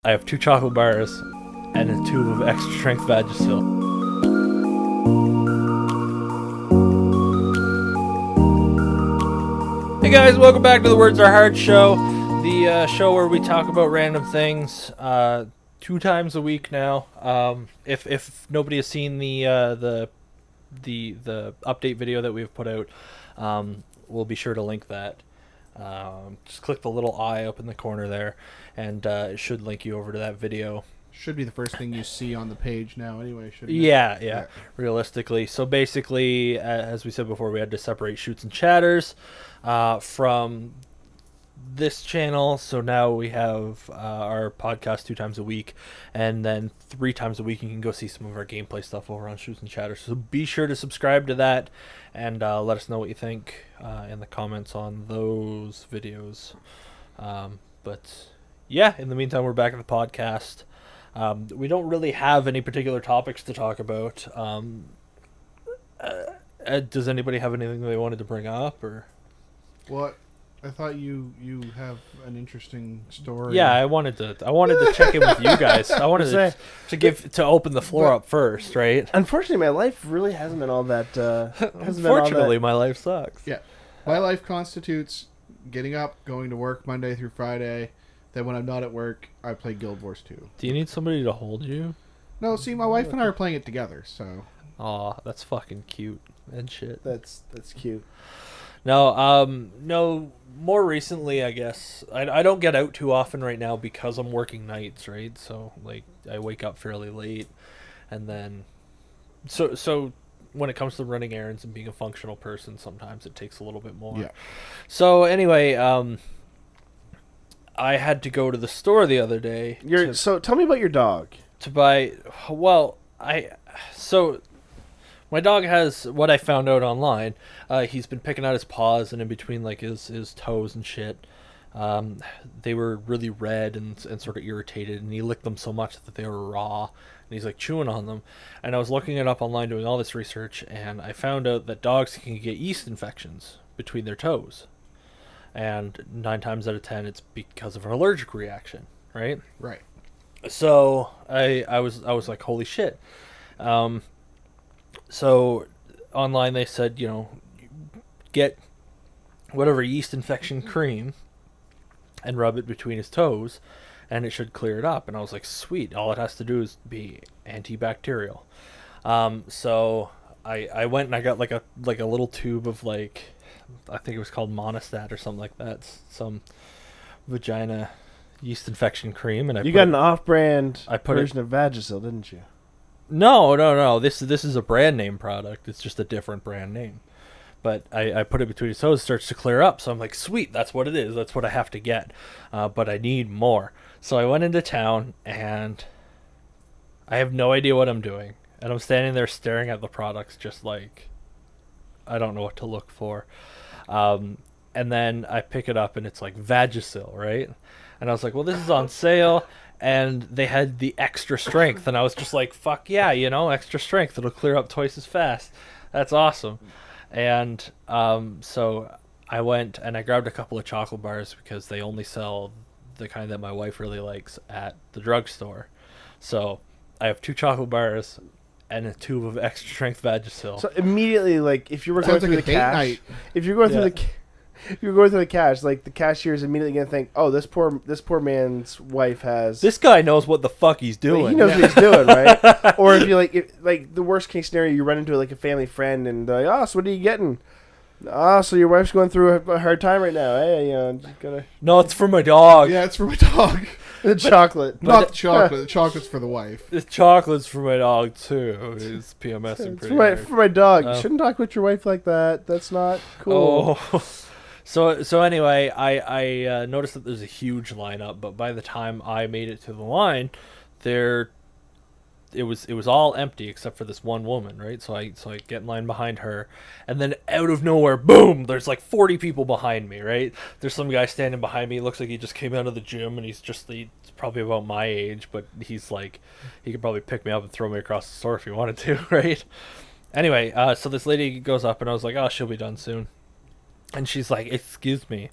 I have 2 chocolate bars and a tube of extra strength Vagisil. Hey guys, welcome back to the Words Are Hard show, the show where we talk about random things 2 times a week now. If nobody has seen the update video that we've put out, we'll be sure to link that. Just click the little eye up in the corner there, and it should link you over to that video. Should be the first thing you see on the page now anyway, shouldn't it? Yeah, realistically. So basically, as we said before, we had to separate shoots and chatters from this channel. So now we have our podcast 2 times a week, and then 3 times a week you can go see some of our gameplay stuff over on Shoots and Chatters. So be sure to subscribe to that, and let us know what you think in the comments on those videos. But yeah, in the meantime, we're back at the podcast. We don't really have any particular topics to talk about. Does anybody have anything they wanted to bring up, or? What? I thought you have an interesting story. Yeah, I wanted to check in with you guys. I wanted to open the floor up first, right? Unfortunately, my life really hasn't been all that. Unfortunately, my life sucks. Yeah, my life constitutes getting up, going to work Monday through Friday. Then when I'm not at work, I play Guild Wars 2. Do you need somebody to hold you? No, see, my wife and I are playing it together, so. Aw, that's fucking cute and shit. That's cute. No, more recently, I guess. I don't get out too often right now because I'm working nights, right? So, like, I wake up fairly late, and then... So when it comes to running errands and being a functional person, sometimes it takes a little bit more. Yeah. So, anyway, I had to go to the store the other day. So tell me about your dog. To buy... Well, So... My dog has what I found out online. He's been picking out his paws and in between like his toes and shit. They were really red and sort of irritated, and he licked them so much that they were raw, and he's like chewing on them. And I was looking it up online, doing all this research, and I found out that dogs can get yeast infections between their toes, and 9 times out of 10 it's because of an allergic reaction, right? Right. So I was like, holy shit. So online they said, get whatever yeast infection cream and rub it between his toes, and it should clear it up. And I was like, sweet, all it has to do is be antibacterial. So I went and I got like a little tube of I think it was called Monistat or something like that, some vagina yeast infection cream. And you got an off-brand version of Vagisil, didn't you? No. This is a brand name product. It's just a different brand name. But I put it between his toes, it starts to clear up. So I'm like, sweet, that's what it is. That's what I have to get. But I need more. So I went into town, and I have no idea what I'm doing. And I'm standing there staring at the products just like, I don't know what to look for. And then I pick it up, and it's like Vagisil, right? And I was like, well, this is on sale. And they had the extra strength, and I was just like, fuck yeah, extra strength, it'll clear up twice as fast. That's awesome. And so I went and I grabbed a couple of chocolate bars because they only sell the kind that my wife really likes at the drugstore. So I have 2 chocolate bars and a tube of extra strength Vagisil. So immediately, if you were going through the cash, if you're going through the cash, the cashier is immediately going to think, oh, this poor man's wife has... This guy knows what the fuck he's doing. He knows what he's doing, right? Or if you the worst case scenario, you run into a family friend and they're like, oh, so what are you getting? Oh, so your wife's going through a hard time right now. Hey, just gotta... No, it's for my dog. Yeah, it's for my dog. Chocolate. Not the chocolate. The chocolate's for the wife. The chocolate's for my dog, too. He's PMSing pretty hard. For my dog. You shouldn't talk with your wife like that. That's not cool. Oh. So anyway, I noticed that there's a huge lineup, but by the time I made it to the line, it was all empty except for this one woman, right? So I get in line behind her, and then out of nowhere, boom! There's like 40 people behind me, right? There's some guy standing behind me. Looks like he just came out of the gym, and he's probably about my age, but he's like, he could probably pick me up and throw me across the store if he wanted to, right? Anyway, so this lady goes up, and I was like, oh, she'll be done soon. And she's like, excuse me,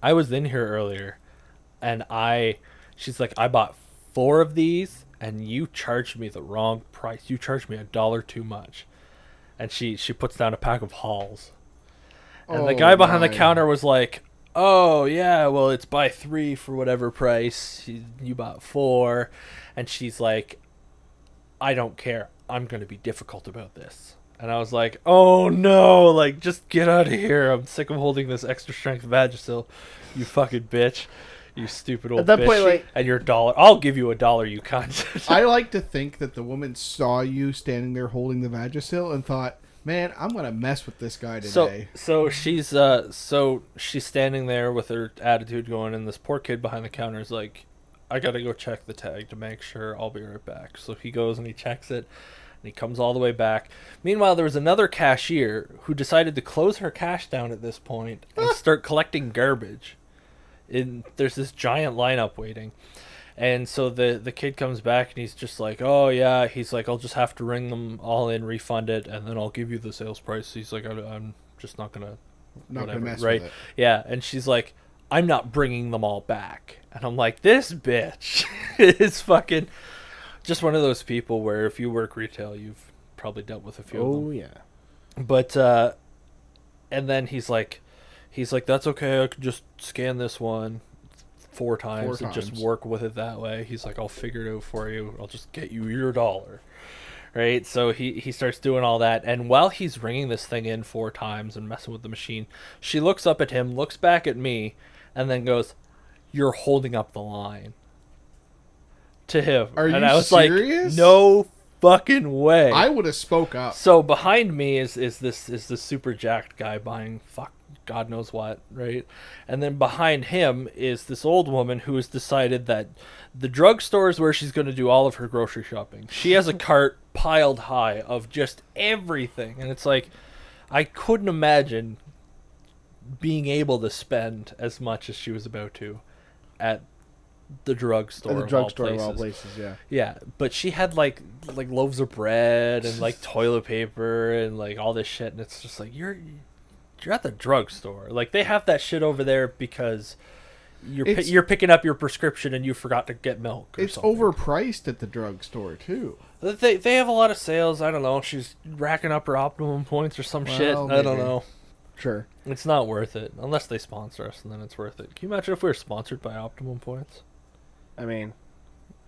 I was in here earlier, and she's like, I bought 4 of these, and you charged me the wrong price. You charged me $1 too much." And she puts down a pack of Halls. And the guy behind the counter was like, "Oh, yeah, well, it's buy 3 for whatever price. You bought 4. And she's like, "I don't care. I'm going to be difficult about this." And I was like, "Oh, no, like, just get out of here. I'm sick of holding this extra strength Vagisil, you fucking bitch. You stupid old At that bitch. point, like- and your $1. I'll give you $1, you cunt." I like to think that the woman saw you standing there holding the Vagisil and thought, "Man, I'm gonna mess with this guy today." So she's standing there with her attitude going, and this poor kid behind the counter is like, "I gotta go check the tag to make sure. I'll be right back." So he goes and he checks it, and he comes all the way back. Meanwhile, there was another cashier who decided to close her cash down at this point and start collecting garbage. There's this giant lineup waiting. And so the kid comes back and he's just like, "Oh yeah," he's like, "I'll just have to ring them all in, refund it, and then I'll give you the sales price." He's like, I'm just not gonna mess right? with it. Yeah, and she's like, "I'm not bringing them all back." And I'm like, this bitch is fucking just one of those people where if you work retail, you've probably dealt with a few of them. Oh yeah. But and then he's like, "That's okay. I could just scan this one 4 times and just work with it that way." He's like, "I'll figure it out for you. I'll just get you your $1." Right? So he starts doing all that, and while he's ringing this thing in 4 times and messing with the machine, she looks up at him, looks back at me, and then goes, "You're holding up the line." To him. Are and you I was serious? like, "No fucking way." I would have spoke up. So behind me is this super jacked guy buying God knows what, right? And then behind him is this old woman who has decided that the drugstore is where she's going to do all of her grocery shopping. She has a cart piled high of just everything, and it's like, I couldn't imagine being able to spend as much as she was about to at the drugstore. At the drugstore of all places, yeah. Yeah, but she had like loaves of bread and like toilet paper and like all this shit, and it's just like you're at the drugstore. Like they have that shit over there because you're picking up your prescription and you forgot to get milk. Or It's something. overpriced at the drugstore too. They have a lot of sales. I don't know. She's racking up her optimum points or some shit. Well, I don't maybe. know. Sure. It's not worth it unless they sponsor us, and then it's worth it. Can you imagine if we were sponsored by Optimum Points I mean,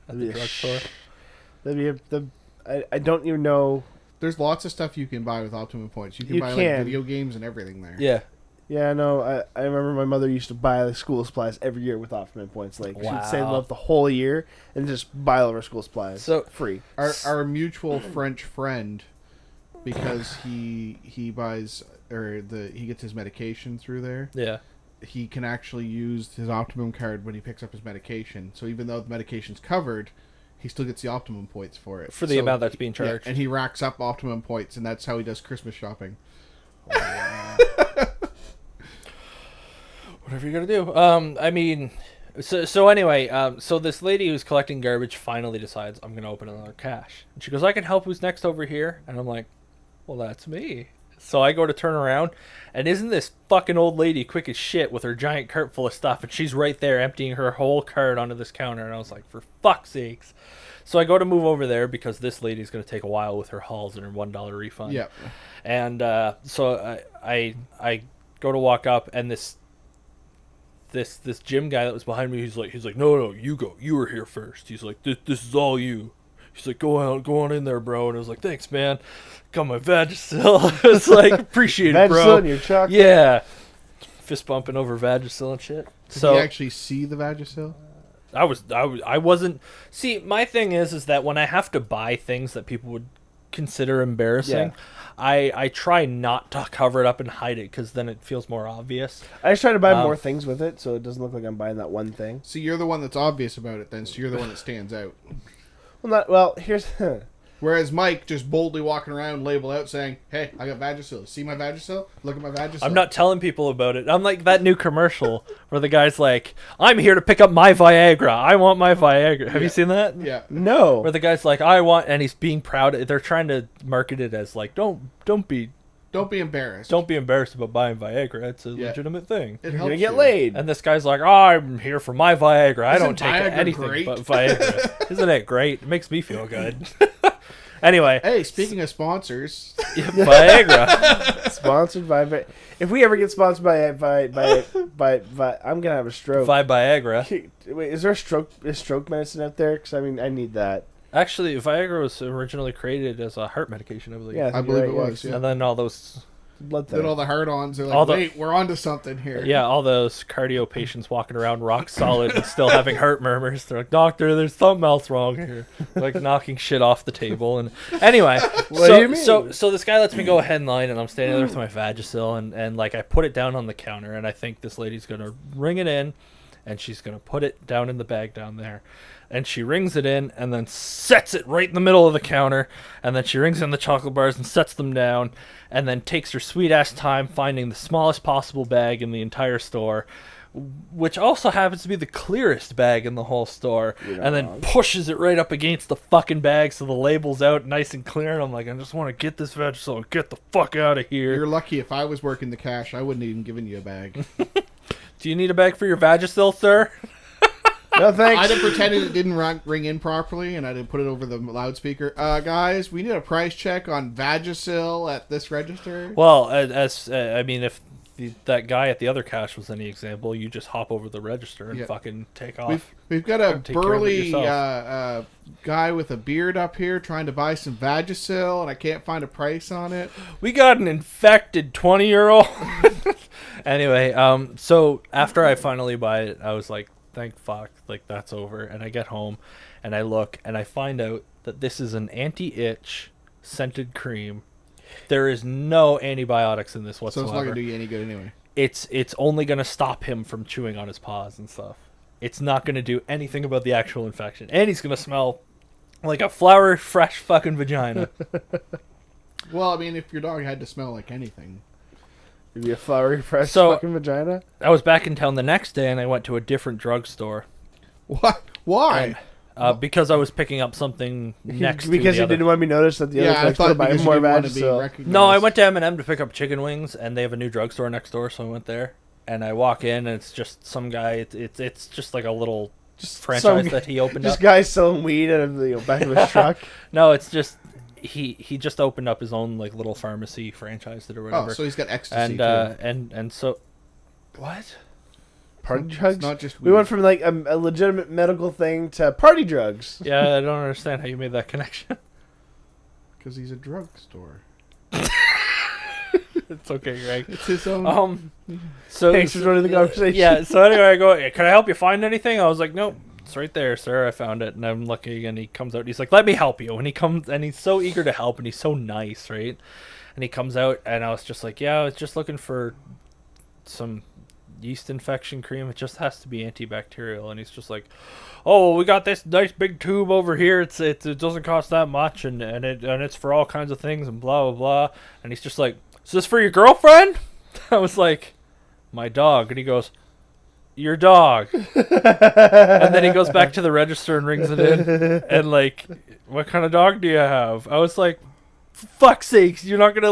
at the drugstore? I don't even know. There's lots of stuff you can buy with Optimum Points. You can buy like video games and everything there. Yeah. Yeah, no, I remember my mother used to buy like school supplies every year with Optimum Points. Like she'd save them up the whole year and just buy all of her school supplies. So free. Our mutual French friend, because he buys he gets his medication through there. Yeah. He can actually use his Optimum card when he picks up his medication. So even though the medication's covered, he still gets the Optimum points for it. For the amount that's being Yeah, charged. and he racks up Optimum points, and that's how he does Christmas shopping. Whatever you gotta do. I mean, so anyway, so this lady who's collecting garbage finally decides, "I'm gonna open another cache." And she goes, "I can help. Who's next over here?" And I'm like, "Well, that's me." So I go to turn around, and isn't this fucking old lady quick as shit with her giant cart full of stuff, and she's right there emptying her whole cart onto this counter, and I was like, for fuck's sakes. So I go to move over there because this lady's going to take a while with her hauls and her $1 refund. Yeah. And so I go to walk up, and this gym guy that was behind me, he's like, no, you go. You were here first. He's like, this is all you. He's like, go on in there, bro. And I was like, thanks, man. Got my Vagisil. It's like, appreciate it, bro. Vagisil in your chocolate. Yeah. Fist bumping over Vagisil and shit. Did So you actually see the Vagisil? I wasn't. See, my thing is that when I have to buy things that people would consider embarrassing, I try not to cover it up and hide it because then it feels more obvious. I just try to buy more things with it so it doesn't look like I'm buying that one thing. So you're the one that's obvious about it then, so you're the one that stands out. Here's Whereas Mike just boldly walking around, label out, saying, "Hey, I got Vagisil. See my Vagisil? Look at my Vagisil." I'm not telling people about it. I'm like that new commercial where the guy's like, "I'm here to pick up my Viagra. I want my Viagra." Have you seen that? Yeah. no. Where the guy's like, "I want," and he's being proud. They're trying to market it as like, don't be Don't be embarrassed. Don't be embarrassed about buying Viagra. It's a Yeah. legitimate thing. It You're helps gonna get you. laid. And this guy's like, oh, I'm here for my Viagra. I Isn't don't take Viagra anything great? but Viagra. Isn't it great? It makes me feel good. Anyway, Hey, speaking of sponsors, Viagra. Sponsored by. If we ever get sponsored by I'm gonna have a stroke. Viagra. Wait, is there a stroke medicine out there? Because I mean, I need that. Actually, Viagra was originally created as a heart medication, I believe. Yeah, I believe it was. Yeah. And then all those, blood then all thinner. the hard-ons are like, All the- wait, we're onto something here. yeah, all those cardio patients walking around rock solid and still having heart murmurs. They're like, doctor, there's something else wrong here. Like knocking shit off the table. And anyway, What so, do you mean? so this guy lets me go ahead in line, and I'm standing there with my Vagisil, and like I put it down on the counter, and I think this lady's gonna ring it in, and she's gonna put it down in the bag down there. And she rings it in and then sets it right in the middle of the counter. And then she rings in the chocolate bars and sets them down. And then takes her sweet ass time finding the smallest possible bag in the entire store, which also happens to be the clearest bag in the whole store. You're not And then wrong. pushes it right up against the fucking bag so the label's out nice and clear. And I'm like, I just want to get this Vagisil and get the fuck out of here. You're lucky. If I was working the cash, I wouldn't even given you a bag. Do you need a bag for your Vagisil, sir? No thanks. I'd have pretended it didn't ring in properly, and I'd have put it over the loudspeaker. Guys, we need a price check on Vagisil at this register. Well, I mean, if that guy at the other cash was any example, you just hop over the register and Yeah. fucking take off. We've got a Take care of it burly yourself. guy with a beard up here trying to buy some Vagisil, and I can't find a price on it. We got an infected 20-year-old. Anyway, so after I finally buy it, I was like, thank fuck, like that's over. And I get home, and I look, and I find out that this is an anti-itch scented cream. There is no antibiotics in this So whatsoever. it's not going to do you any good anyway. It's only going to stop him from chewing on his paws and stuff. It's not going to do anything about the actual infection. And he's going to smell like a flower fresh fucking vagina. Well, I mean, if your dog had to smell like anything. Maybe a flowery fresh So- fucking vagina. I was back in town the next day, and I went to a different drugstore. What? Why? Because I was picking up something next to Because the he other. didn't want me to notice that the Yeah, other I place thought could buy because you more didn't want to be Vagisil. recognized. No, I went to M&M to pick up chicken wings, and they have a new drugstore next door, so I went there. And I walk in, and it's just some guy. It's just like a little franchise that he opened Just up. guys selling weed out of the back of his truck. No, it's just he just opened up his own like little pharmacy franchise or whatever. Oh, so he's got ecstasy and so what? Party It's drugs? not just We weed. went from like a legitimate medical thing to party drugs. Yeah, I don't understand how you made that connection. Because he's a drugstore. It's okay, Greg. It's his own. So Thanks for joining the conversation. Yeah. So anyway, I go, "Can I help you find anything?" I was like, "Nope, it's right there, sir. I found it." And I'm looking, and he comes out. And he's like, "Let me help you." And he comes, and he's so eager to help, and he's so nice, right? And he comes out, and I was just like, "Yeah, I was just looking for some yeast infection cream. It just has to be antibacterial." And he's just like, "Oh, we got this nice big tube over here. It doesn't cost that much, and it's for all kinds of things, and blah blah blah." And he's just like, "Is this for your girlfriend?" I was like, "My dog." And he goes, "Your dog." And then he goes back to the register and rings it in. And like, "What kind of dog do you have?" I was like, "For fuck's sakes, you're not gonna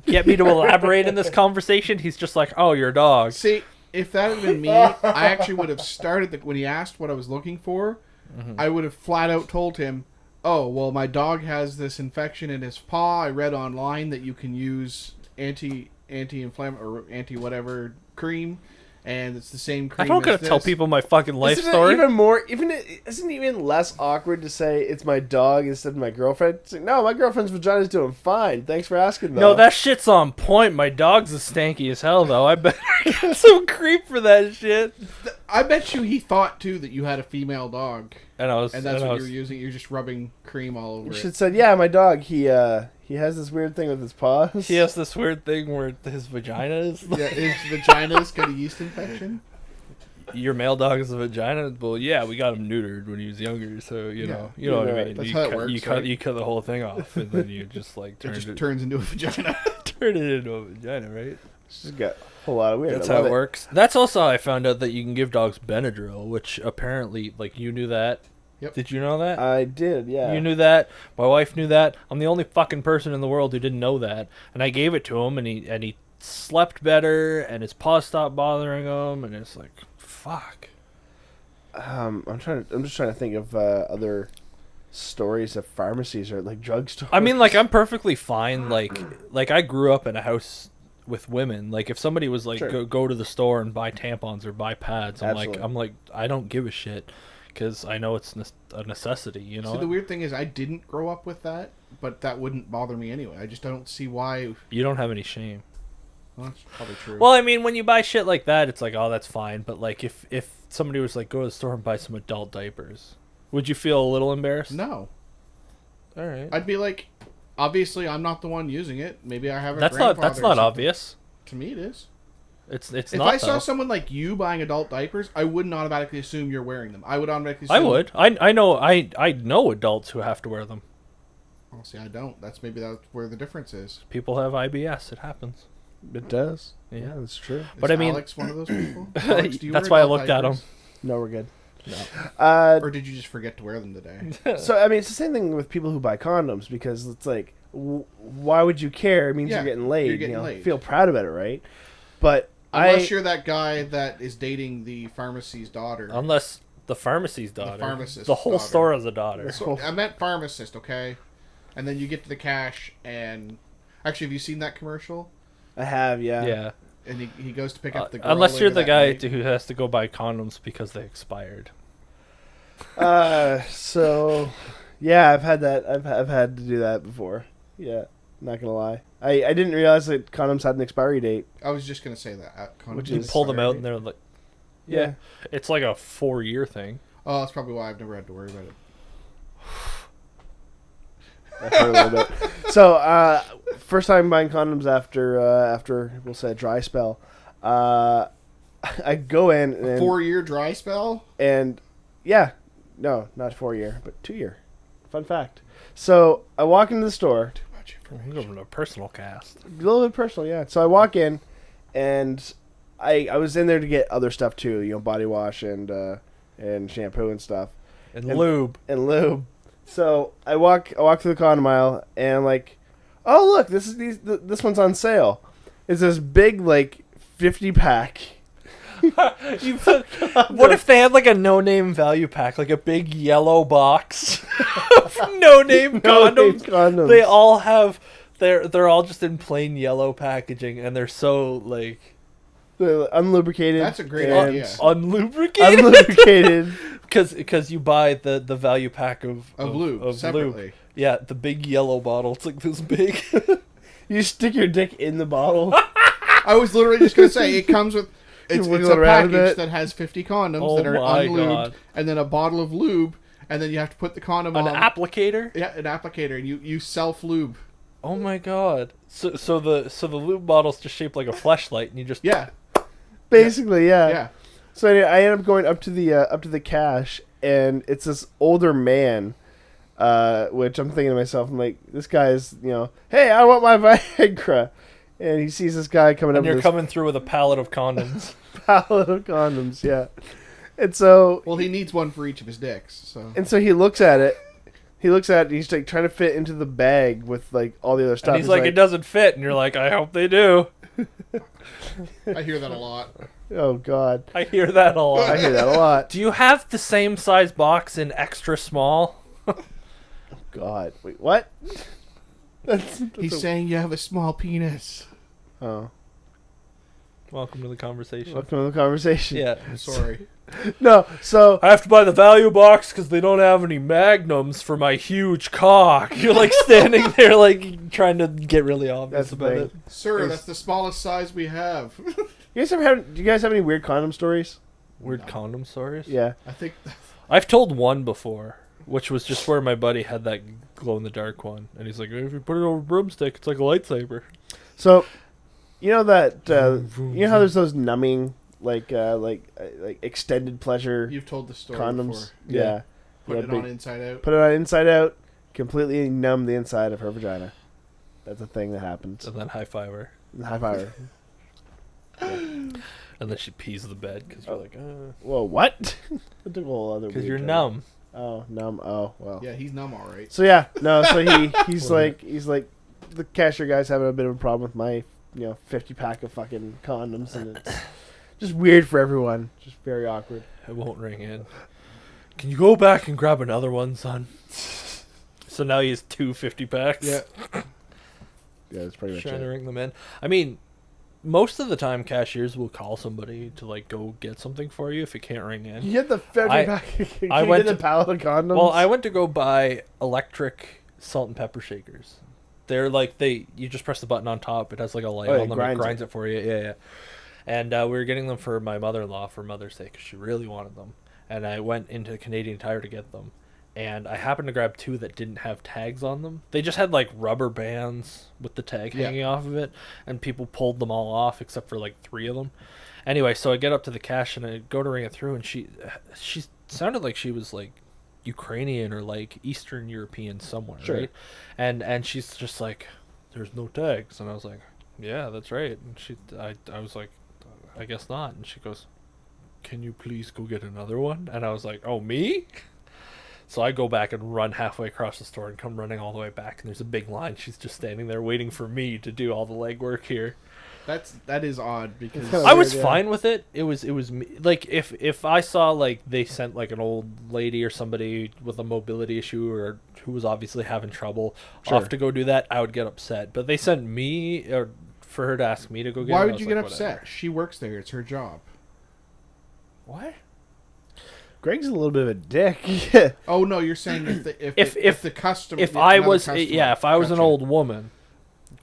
get me to elaborate in this conversation." He's just like, "Oh, your dog." See, if that had been me, I actually would have started when he asked what I was looking for. I would have flat out told him, "Oh, well, my dog has this infection in his paw. I read online that you can use anti-inflammatory or anti-whatever cream, and it's the same cream." I don't gotta as tell this." people my fucking life Isn't story. it even more? Isn't it even less awkward to say it's my dog instead of my girlfriend? It's like, no, my girlfriend's vagina's doing fine. Thanks for asking. Though. No, that shit's on point. My dog's as stanky as hell, though. I better get some creep for that shit. I bet you he thought too that you had a female dog, And I was, and that's and I what was- you were using. You're just rubbing cream all over You it. should have said, yeah, my dog. He has this weird thing with his paws. He has this weird thing where his vagina is. Yeah, his vagina's got a yeast infection. Your male dog is a vagina. Well, yeah, we got him neutered when he was younger, so you know what I mean. That's you how it cut, works, you cut right? you cut the whole thing off, and then you just like It turn just it turns into a vagina. turn it into a vagina, right? She's got a whole lot of weird. That's I how love it works. That's also how I found out that you can give dogs Benadryl, which apparently, like, you knew that. Yep. Did you know that? I did, yeah. You knew that. My wife knew that. I'm the only fucking person in the world who didn't know that. And I gave it to him, and he slept better, and his paws stopped bothering him, and it's like, fuck. I'm just trying to think of other stories of pharmacies or like drugstores. I mean, like, I'm perfectly fine. Like I grew up in a house with women. Like, if somebody was like, Sure. go to the store and buy tampons or buy pads, Absolutely. I'm like, I don't give a shit, because I know it's a necessity. You know. See, the weird thing is, I didn't grow up with that, but that wouldn't bother me anyway. I just don't see why. You don't have any shame. Well, that's probably true. Well, I mean, when you buy shit like that, it's like, oh, that's fine. But like, if somebody was like, go to the store and buy some adult diapers, would you feel a little embarrassed? no. All right. I'd be like, obviously, I'm not the one using it. Maybe I have a That's grandfather not or something. obvious. To me, it is. It's If not. I saw though. someone like you buying adult diapers, I wouldn't automatically assume you're wearing them. I would automatically I assume... would. I know adults who have to wear them. Well, see, I don't. That's where the difference is. People have IBS. It happens. It does. Yeah. Yeah, that's true. Is But I mean- Alex one of those people? Alex, do you That's wear why I adult looked at diapers? him. No, we're good. No. Or did you just forget to wear them today? So I mean, it's the same thing with people who buy condoms because it's like, why would you care? It means Yeah, you're getting laid. you're getting you know, laid. feel proud about it, right? But Unless you're that guy that is dating the pharmacy's daughter. Unless the pharmacy's daughter. pharmacist's The whole daughter. store is a daughter. So, I meant pharmacist, okay? And then you get to the cash, and... Actually, have you seen that commercial? I have, yeah. Yeah. And he goes to pick up the girl Unless you're later the that guy night. who has to go buy condoms because they expired. So, yeah, I've had that. I've had to do that before. Yeah, not gonna lie. I didn't realize that condoms had an expiry date. I was just going to say that. Which You is pull them out and they're like, yeah. It's like a 4-year thing. Oh, that's probably why I've never had to worry about it. I've heard a little bit. So, first time buying condoms after we'll say a dry spell. I go in A and 4-year dry spell? and yeah, no, not 4-year, but 2-year. Fun fact. So I walk into the store. Too much I'm information. going to a personal cast. A little bit personal, yeah. So I walk in, and I was in there to get other stuff too, you know, body wash and shampoo and stuff And And- lube. and lube. So I walk through the condom aisle, and I'm like, oh look, this one's on sale. It's this big like 50-pack. What if they had like a no-name value pack, like a big yellow box of no-name condoms? condoms. They all have they're all just in plain yellow packaging, and they're so like They're unlubricated. That's a great and idea. unlubricated. Unlubricated. Because you buy the value pack of lube separately. lube. Yeah, the big yellow bottle. It's like this big. You stick your dick in the bottle. I was literally just going to say, it comes with... It's wiggle a around a package bit. that has 50 condoms Oh that are my unlubed, God. and then a bottle of lube, and then you have to put the condom An on. applicator. Yeah, an applicator, and you self-lube. Oh my god. So the lube bottle's just shaped like a fleshlight, and you just Yeah, Basically, yeah. yeah. So anyway, I end up going up to the cash, and it's this older man, which I'm thinking to myself, I'm like, this guy's, you know, hey, I want my Viagra, and he sees this guy coming and up you're with coming through with a pallet of condoms. this pallet of condoms, yeah. And so Well, he needs one for each of his dicks, so... he looks at it. He's like trying to fit into the bag with like all the other stuff. And he's like, it doesn't fit, and you're like, I hope they do. I hear that a lot. oh god, I hear that a I lot. hear that a lot. Do you have the same size box in extra small? God, wait, what? that's He's saying you have a small penis. oh, Welcome to the conversation. welcome to the conversation. Yeah. I'm sorry. No, so I have to buy the value box because they don't have any magnums for my huge cock. You're like standing there, like trying to get really obvious That's the about thing. it. Sir, Is- that's the smallest size we have. do you guys have any weird condom stories? Weird condom stories. Yeah. I think... I've told one before, which was just where my buddy had that glow in the dark one, and he's like, if you put it over a broomstick, it's like a lightsaber. So, you know that you know how there's those numbing like extended pleasure You've told the story condoms. before. Yeah. Put Yeah, it big- on inside out. Put it on inside out, completely numb the inside of her vagina. That's a thing that happens. And then high five her. High five her. And then she pees the bed because you're like, Whoa, what? That took a whole other. because weird you're turn. numb. Oh, numb. Oh, well. Yeah, he's numb, all right. So yeah, no. So he's like the cashier guy's having a bit of a problem with my 50-pack of fucking condoms, and it's just weird for everyone. Just very awkward. It won't ring in. Can you go back and grab another one, son? So now he has 2 50-packs. Yeah. Yeah, that's pretty much Trying to it. ring them in. I mean, most of the time cashiers will call somebody to like go get something for you if it can't ring in. You get the 50-pack. I You went get the to- pallet of condoms. Well, I went to go buy electric salt and pepper shakers. They're like you just press the button on top. It has like a light Oh, it on them. It grinds grinds it for you. Yeah, yeah. And we were getting them for my mother-in-law for Mother's Day because she really wanted them. And I went into Canadian Tire to get them. And I happened to grab 2 that didn't have tags on them. They just had like rubber bands with the tag hanging off of it. And people pulled them all off except for like 3 of them. Anyway, so I get up to the cash and I go to ring it through. And she sounded like she was like Ukrainian or like Eastern European somewhere, Sure. right? And she's just like, there's no tags. And I was like, yeah, that's right. And I was like, I guess not. And she goes, can you please go get another one? And I was like, oh, me? So I go back and run halfway across the store and come running all the way back. And there's a big line. She's just standing there waiting for me to do all the legwork here. That is odd because kinda I was weird, yeah. fine with it. It was me. Like if I saw like they sent like an old lady or somebody with a mobility issue or who was obviously having trouble Sure. off to go do that, I would get upset. But they sent me or for her to ask me to go get. why it, I would was you like, get upset? whatever. She works there. It's her job. What? Greg's a little bit of a dick. Oh no, you're saying if the customer If I another was customer- if I was an Gotcha. old woman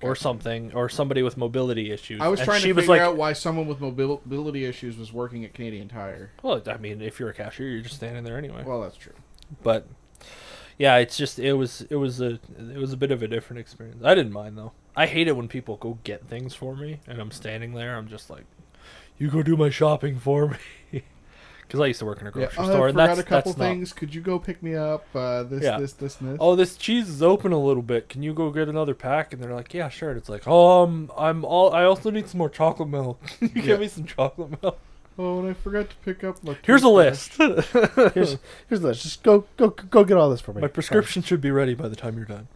or Gotcha. something or somebody with mobility issues, I was and trying she to was figure like, out why someone with mobility issues was working at Canadian Tire. well, I mean, if you're a cashier, you're just standing there anyway. Well, that's true. But yeah, it's just it was a bit of a different experience. I didn't mind though. I hate it when people go get things for me and I'm standing there. I'm just like, you go do my shopping for me. Because I used to work in a grocery store, I and forgot that's a couple that's not. things. Could you go pick me up? This, Yeah. this, and this. Oh, this cheese is open a little bit. Can you go get another pack? And they're like, yeah, sure. And it's like, oh, I also need some more chocolate milk. Can you Yeah. give me some chocolate milk? Oh, and I forgot to pick up my. Here's a toothbrush. list. here's the list. Just go get all this for me. My prescription should be ready by the time you're done.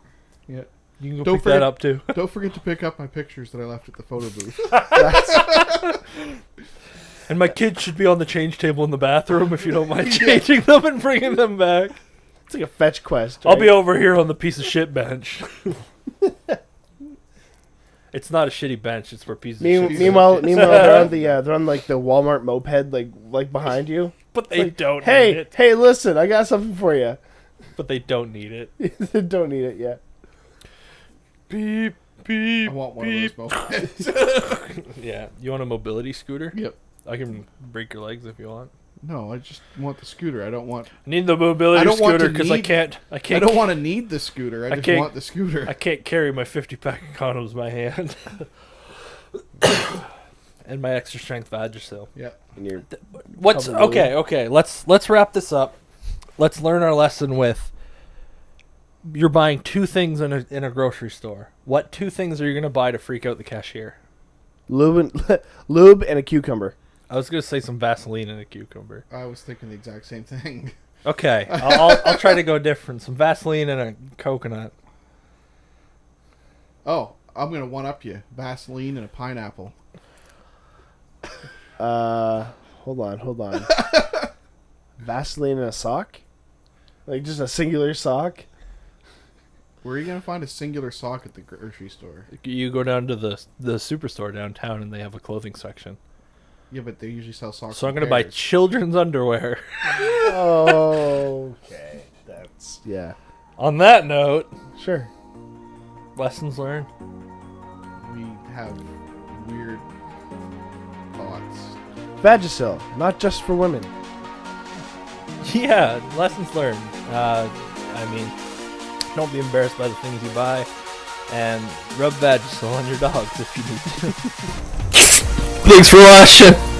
Yeah. You can go Don't pick forget- that up too. Don't forget to pick up my pictures that I left at the photo booth. And my kids should be on the change table in the bathroom if you don't mind changing them and bringing them back. It's like a fetch quest. I'll be right? over here on the piece of shit bench. It's not a shitty bench. It's where pieces of shit. Meanwhile, they're on like the Walmart moped, like behind you. But they Like, don't need Hey, it. hey, listen, I got something for you. But they don't need it. They don't need it yet. Beep, beep, I want one beep. of those mopeds. Yeah. You want a mobility scooter? Yep. I can break your legs if you want. No, I just want the scooter. I don't want. I need the mobility I don't want scooter to because I need- can't. I I can't. don't want to need the scooter. I just can't- want the scooter. I can't carry my 50-pack of condoms in my hand. And my extra strength Vagisil. Yeah. And you're What's Probably. okay? Let's wrap this up. Let's learn our lesson with. You're buying 2 things in a grocery store. What 2 things are you gonna buy to freak out the cashier? lube and a cucumber. I was gonna say some Vaseline and a cucumber. I was thinking the exact same thing. Okay, I'll try to go different. Some Vaseline and a coconut. Oh, I'm gonna one up you. Vaseline and a pineapple. Hold on. Vaseline and a sock? Like just a singular sock? Where are you gonna find a singular sock at the grocery store? You go down to the superstore downtown and they have a clothing section. Yeah, but they usually sell socks. So I'm in gonna buy pairs. children's underwear. Okay. That's yeah. On that note, Sure. lessons learned. We have weird thoughts. Vagisil, not just for women. Yeah, lessons learned. I mean, don't be embarrassed by the things you buy, and rub Vagisil on your dogs if you need to. Thanks for watching.